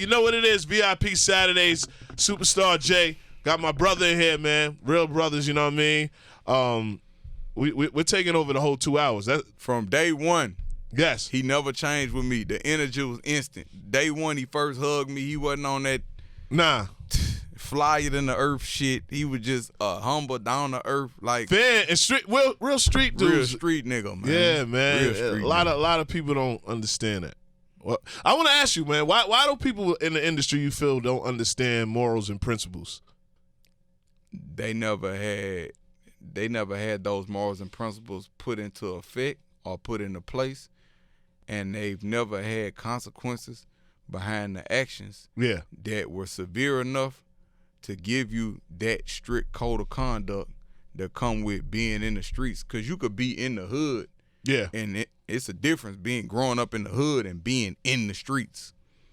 you know what it is. VIP Saturdays, Superstar J. Got my brother in here, man. Real brothers, you know what I mean? We're taking over the whole 2 hours. From day one. Yes. He never changed with me. The energy was instant. Day one, he first hugged me. He wasn't on that flyer than the earth shit. He was just humble, down to earth, like fan and street, real street dudes. Real street nigga, man. Yeah, man. A lot of people don't understand that. Well, I want to ask you, man, why do people in the industry you feel don't understand morals and principles? They never had those morals and principles put into effect or put into place, and they've never had consequences behind the actions that were severe enough to give you that strict code of conduct that come with being in the streets. Because you could be in the hood, and it's a difference being growing up in the hood and being in the streets.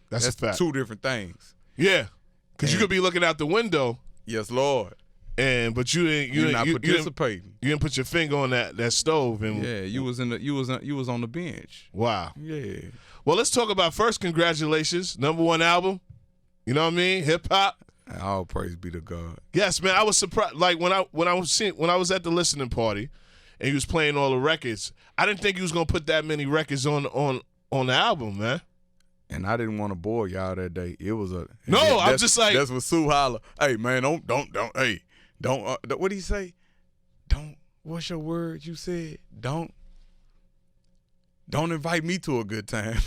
That's a fact. Two different things. Yeah, because you could be looking out the window. Yes, Lord. But you're not participating. You didn't put your finger on that stove, and you was on the bench. Wow. Yeah. Well, let's talk about first. Congratulations, #1 album. You know what I mean? Hip hop. All praise be to God. Yes, man. I was surprised. Like when I was at the listening party, and he was playing all the records. I didn't think he was gonna put that many records on the album, man. And I didn't want to bore y'all that day. It was I'm just like, that's what Sue holler. Hey man, don't. What did he say? Don't. What's your word? You said don't invite me to a good time.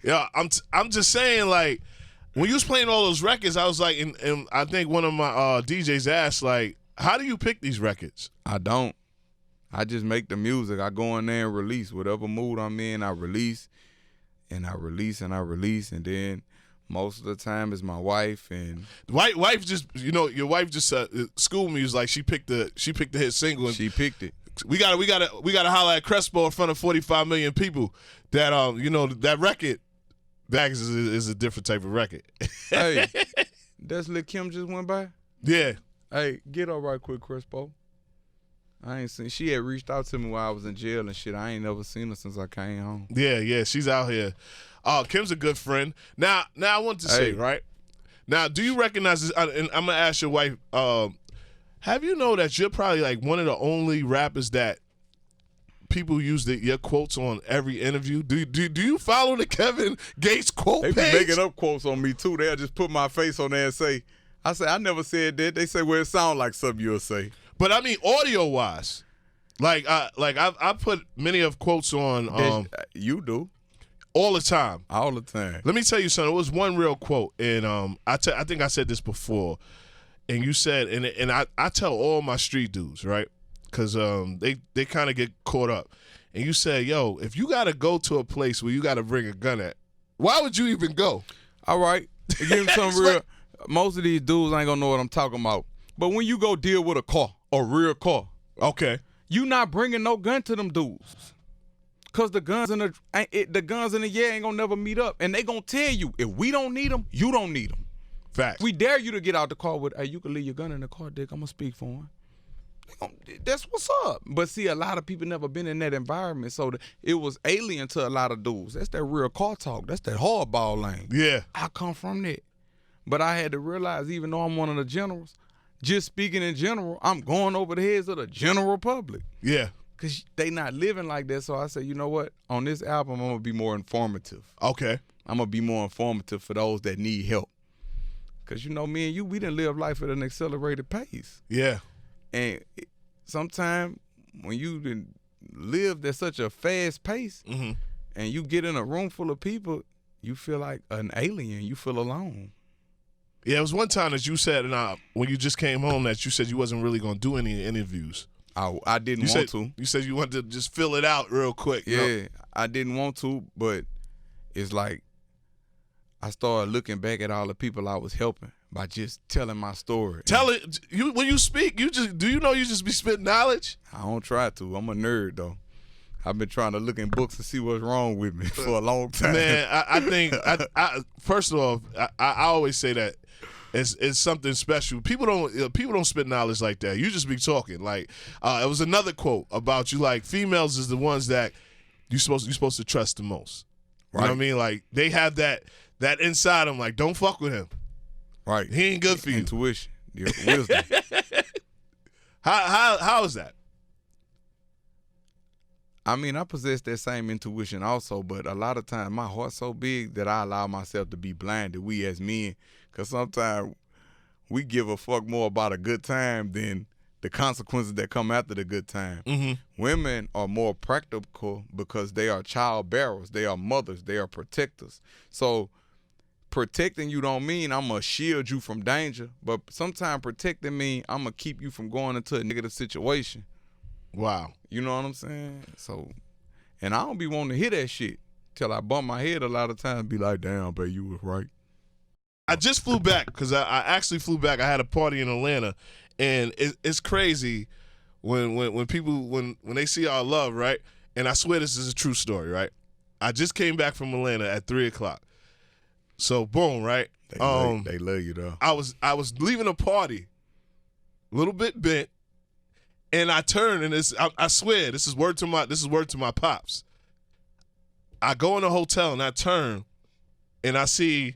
Yeah, I'm just saying, like, when you was playing all those records, I was like, and I think one of my DJs asked, like, how do you pick these records? I don't. I just make the music. I go in there and release whatever mood I'm in. I release, and I release, and I release, and then most of the time it's my wife and wife just, you know, your wife just schooled me. Was like she picked the hit single. And she picked it. We gotta holler at Crespo in front of 45 million people. That that record, Bags is a different type of record. Hey, that's Lil Kim just went by. Yeah. Hey, get up right quick, Crespo. I ain't seen. She had reached out to me while I was in jail and shit. I ain't never seen her since I came home. Yeah, she's out here. Kim's a good friend. Now I want to say, right? Now, do you recognize this? And I'm gonna ask your wife. Have you know that you're probably like one of the only rappers that people use your quotes on every interview? Do you follow the Kevin Gates quote page? They be making up quotes on me too. They'll just put my face on there and say, I never said that. They say, well, it sounds like something you'll say. But I mean, audio wise, I put many of quotes on. You do. All the time. All the time. Let me tell you something. It was one real quote, and I think I said this before, and you said, and I tell all my street dudes, right, because they kind of get caught up, and you said, yo, if you got to go to a place where you got to bring a gun at, why would you even go? All right. Give him some real. Most of these dudes ain't gonna know what I'm talking about. But when you go deal with a real car, okay, you not bringing no gun to them dudes. Cause the guns in the yeah ain't gonna never meet up, and they gonna tell you if we don't need them, you don't need them. Facts. We dare you to get out the car with, hey, you can leave your gun in the car, Dick. I'm gonna speak for him. That's what's up. But see, a lot of people never been in that environment, so it was alien to a lot of dudes. That's that real car talk. That's that hardball lane. Yeah, I come from that, but I had to realize, even though I'm one of the generals, just speaking in general, I'm going over the heads of the general public. Yeah. Because they not living like that. So I said, you know what? On this album, I'm going to be more informative. Okay. I'm going to be more informative for those that need help. Because, you know, me and you, we didn't live life at an accelerated pace. Yeah. And sometimes when you done lived at such a fast pace, mm-hmm. and you get in a room full of people, you feel like an alien. You feel alone. Yeah, it was one time that you said, when you just came home, that you said you wasn't really going to do any interviews. I didn't want to. You said you wanted to just fill it out real quick. Yeah, you know? I didn't want to, but it's like I started looking back at all the people I was helping by just telling my story. Tell it. When you speak, you just be spitting knowledge? I don't try to. I'm a nerd, though. I've been trying to look in books and see what's wrong with me for a long time. Man, I think, first of all, I always say that it's something special. People don't spit knowledge like that. You just be talking. Like it was another quote about you. Like, females is the ones that you're supposed to trust the most. You know what I mean? Like, they have that that inside I'm like, don't fuck with him. Right. He ain't good for you. Intuition. Your wisdom. How is that? I mean, I possess that same intuition also, but a lot of times my heart's so big that I allow myself to be blinded, we as men, because sometimes we give a fuck more about a good time than the consequences that come after the good time. Mm-hmm. Women are more practical because they are child bearers, they are mothers, they are protectors. So protecting you don't mean I'm going to shield you from danger, but sometimes protecting mean I'm going to keep you from going into a negative situation. Wow. You know what I'm saying? So, and I don't be wanting to hear that shit till I bump my head a lot of times and be like, damn, babe, you was right. I just flew back because I actually flew back. I had a party in Atlanta, and it's crazy when people when they see our love, right? And I swear this is a true story, right? I just came back from Atlanta at 3:00. So boom, right? They love you though. I was leaving a party, a little bit bent, and I turned and I swear this is word to my pops. I go in the hotel and I turn, and I see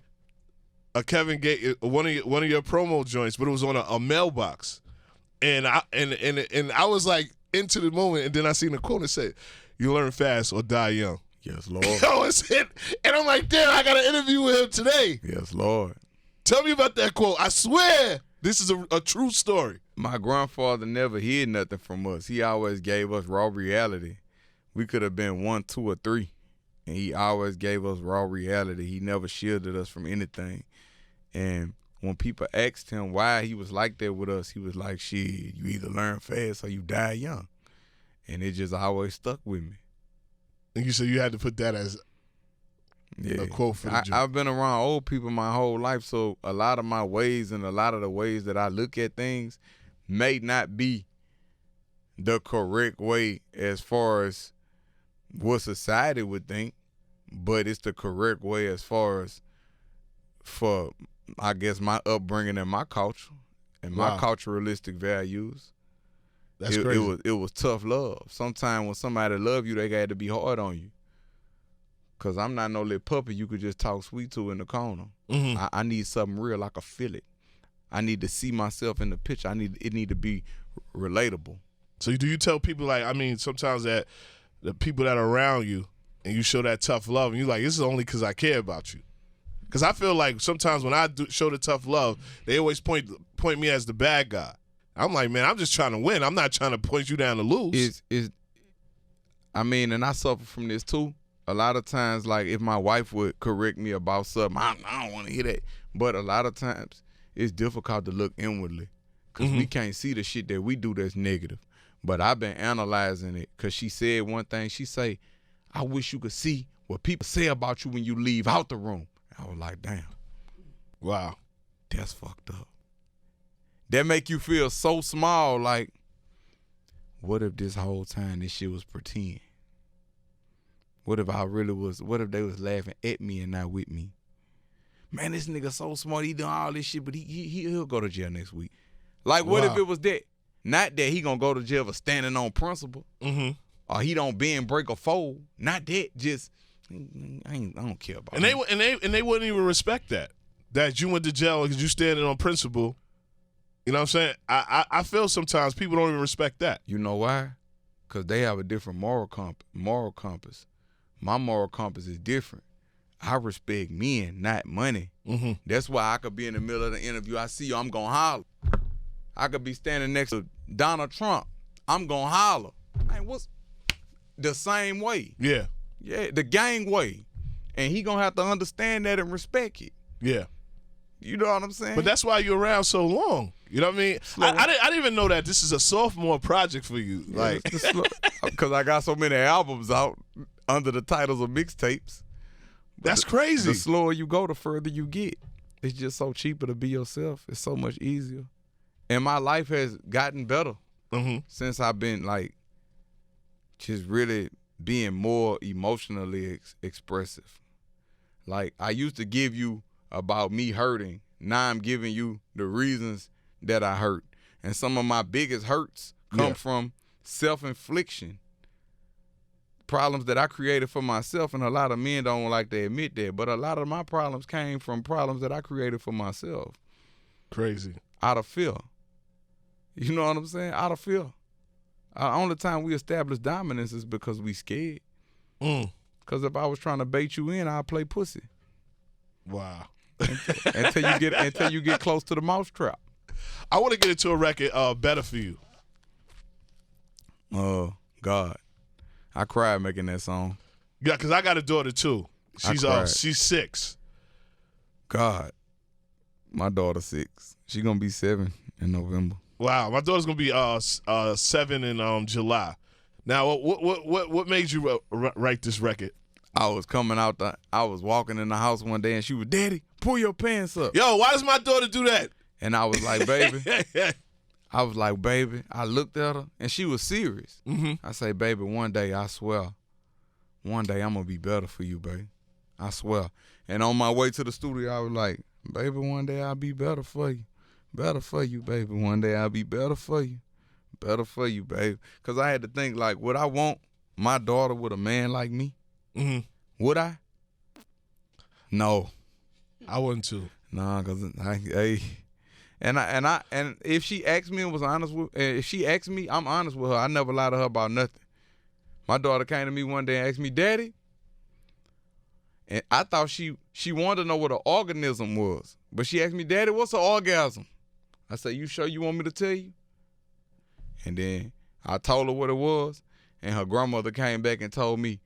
a Kevin Gates, one of your promo joints, but it was on a mailbox, and I was like into the moment, and then I seen the quote and said, "You learn fast or die young." Yes, Lord. And I'm like, damn, I got an interview with him today. Yes, Lord. Tell me about that quote. I swear this is a true story. My grandfather never hid nothing from us. He always gave us raw reality. We could have been 1, 2, or 3, and he always gave us raw reality. He never shielded us from anything. And when people asked him why he was like that with us, he was like, shit, you either learn fast or you die young. And it just always stuck with me. And you said you had to put that as a quote for the joke. I've been around old people my whole life, so a lot of my ways and a lot of the ways that I look at things may not be the correct way as far as what society would think, but it's the correct way as far as for, I guess, my upbringing and my culture and my culturalistic values. That's crazy. It was tough love. Sometimes when somebody love you, they got to be hard on you. Cause I'm not no little puppy you could just talk sweet to in the corner. Mm-hmm. I need something real. I can feel it. I need to see myself in the picture. It need to be relatable. So do you tell people, like, I mean, sometimes that the people that are around you and you show that tough love and you're like, this is only because I care about you. Because I feel like sometimes when I show the tough love, they always point me as the bad guy. I'm like, man, I'm just trying to win. I'm not trying to point you down to lose. I mean, and I suffer from this too. A lot of times, like, if my wife would correct me about something, I don't want to hear that. But a lot of times, it's difficult to look inwardly because we can't see the shit that we do that's negative. But I've been analyzing it because she said one thing. She say, I wish you could see what people say about you when you leave out the room. I was like, damn. Wow. That's fucked up. That make you feel so small, like, what if this whole time this shit was pretend? What if they was laughing at me and not with me? Man, this nigga so smart, he doing all this shit, but he'll go to jail next week. Like, what if it was that? Not that he gonna go to jail for standing on principle. Mm-hmm. Or he don't bend, break, or fold. Not that, just, I don't care about it. And they wouldn't even respect that you went to jail because you standing on principle. You know what I'm saying? I feel sometimes people don't even respect that. You know why? Because they have a different moral compass. My moral compass is different. I respect men, not money. Mm-hmm. That's why I could be in the middle of the interview. I see you, I'm going to holler. I could be standing next to Donald Trump. I'm going to holler. Man, what's the same way? Yeah. Yeah, the gang way. And he going to have to understand that and respect it. Yeah. You know what I'm saying? But that's why you're around so long. You know what I mean? I didn't even know that this is a sophomore project for you. Yeah, like, because I got so many albums out under the titles of mixtapes. That's crazy. The slower you go, the further you get. It's just so cheaper to be yourself. It's so much easier. And my life has gotten better since I've been, like, just really being more emotionally expressive. Like, I used to give you about me hurting. Now I'm giving you the reasons that I hurt. And some of my biggest hurts come from self-infliction. problems that I created for myself, and a lot of men don't like to admit that, but a lot of my problems came from problems that I created for myself. Crazy. Out of fear. You know what I'm saying? Out of fear. Only time we establish dominance is because we scared. Because if I was trying to bait you in, I'd play pussy. Wow. until you get close to the mousetrap. I want to get into a record, Better For You. Oh, God. I cried making that song. Yeah, because I got a daughter, too. She's 6. God. My daughter's 6. She's going to be 7 in November. Wow. My daughter's going to be 7 in July. Now, what made you write this record? I was I was walking in the house one day and she was, Daddy, pull your pants up. Yo, why does my daughter do that? And I was like, baby. I looked at her and she was serious. Mm-hmm. I say, baby, one day, I swear, one day I'm going to be better for you, baby. I swear. And on my way to the studio, I was like, baby, one day I'll be better for you. Better for you, baby. One day I'll be better for you. Better for you, baby. Because I had to think, like, would I want my daughter with a man like me? Mm-hmm. Would I? No. I wouldn't too. Nah, because and if she asked me and was honest with, if she asked me, I'm honest with her. I never lie to her about nothing. My daughter came to me one day and asked me, Daddy, and I thought she wanted to know what an organism was, but she asked me, Daddy, what's an orgasm? I said, you sure you want me to tell you? And then I told her what it was, and her grandmother came back and told me,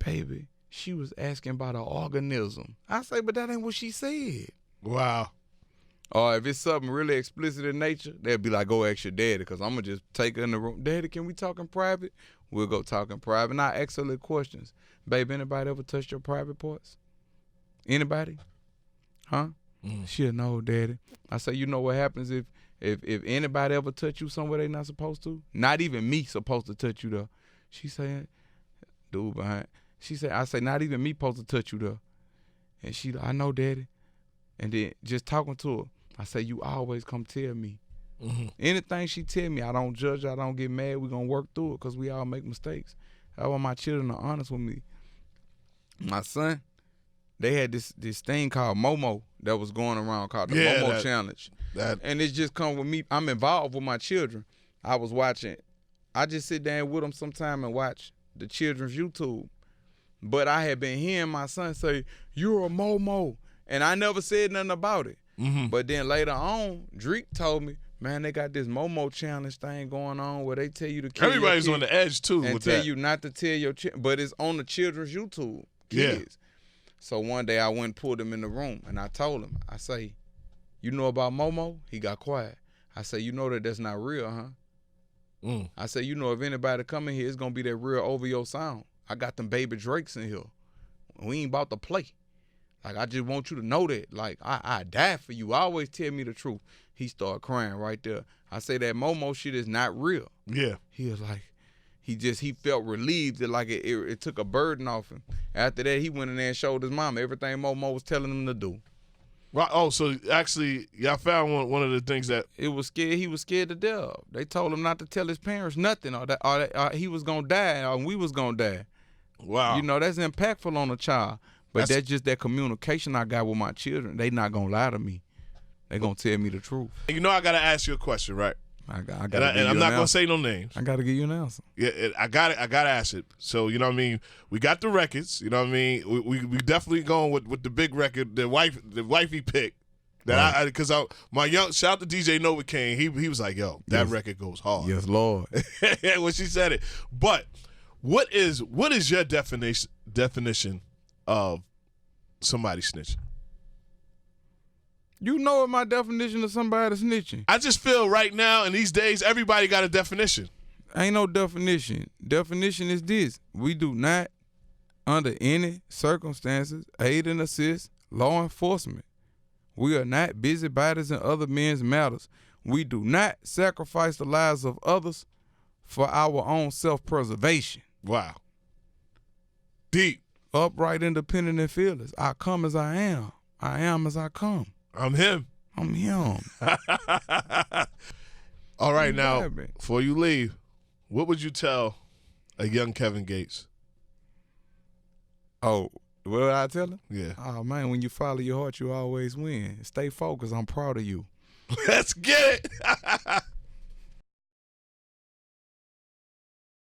baby, she was asking about an organism. I say, but that ain't what she said. Wow. Or if it's something really explicit in nature, they'll be like, go ask your daddy, because I'm going to just take her in the room. Daddy, can we talk in private? We'll go talk in private. And I ask her little questions. Babe, anybody ever touched your private parts? Anybody? Huh? She'll know, Daddy. I say, you know what happens if anybody ever touch you somewhere they not supposed to? Not even me supposed to touch you there. She said, dude behind. She said, I say, not even me supposed to touch you there. And she, I know, Daddy. And then just talking to her, I say, you always come tell me. Mm-hmm. Anything she tell me, I don't judge, I don't get mad. We're going to work through it because we all make mistakes. I want my children to be honest with me. My son, they had this thing called Momo that was going around called the Momo Challenge. And it's just come with me. I'm involved with my children. I was watching. I just sit down with them sometime and watch the children's YouTube. But I had been hearing my son say, you're a Momo. And I never said nothing about it. Mm-hmm. But then later on, Drake told me, man, they got this Momo challenge thing going on where they tell you to kill everybody's your on the edge too and with tell that. you not to tell your but it's on the children's YouTube kids. Yeah. So one day I went and pulled him in the room and I told him, I say, you know about Momo? He got quiet. I say, you know that's not real, huh? I say, you know if anybody come in here, it's gonna be that real OVO sound. I got them baby Drakes in here. We ain't about to play. Like, I just want you to know that. Like, I die for you. Always tell me the truth. He started crying right there. I say that Momo shit is not real. Yeah. He was like, he felt relieved that like it took a burden off him. After that, he went in there and showed his mama everything Momo was telling him to do. Right. Oh, so actually, y'all found one of the things that he was scared to death. They told him not to tell his parents nothing, or he was gonna die, or we was gonna die. Wow. You know, that's impactful on a child. But that's just that communication I got with my children. They not gonna lie to me. They gonna tell me the truth. You know, I gotta ask you a question, right? I gotta and I'm not gonna say no names. I gotta give you an answer. Yeah, I gotta ask it. So you know what I mean. We got the records. You know what I mean. We definitely going with the big record, the wifey pick. That because my young shout out to DJ Novocaine. He was like, yo, that record goes hard. Yes, Lord. When she said it, but what is your definition of somebody snitching? You know what my definition of somebody snitching? I just feel right now in these days, everybody got a definition. Ain't no definition. Definition is this. We do not, under any circumstances, aid and assist law enforcement. We are not busybodies in other men's matters. We do not sacrifice the lives of others for our own self-preservation. Wow. Deep. Upright, independent, and fearless. I come as I am. I am as I come. I'm him. I'm him. All right, now, before you leave, what would you tell a young Kevin Gates? Oh, what did I tell him? Yeah. Oh, man, when you follow your heart, you always win. Stay focused. I'm proud of you. Let's get it.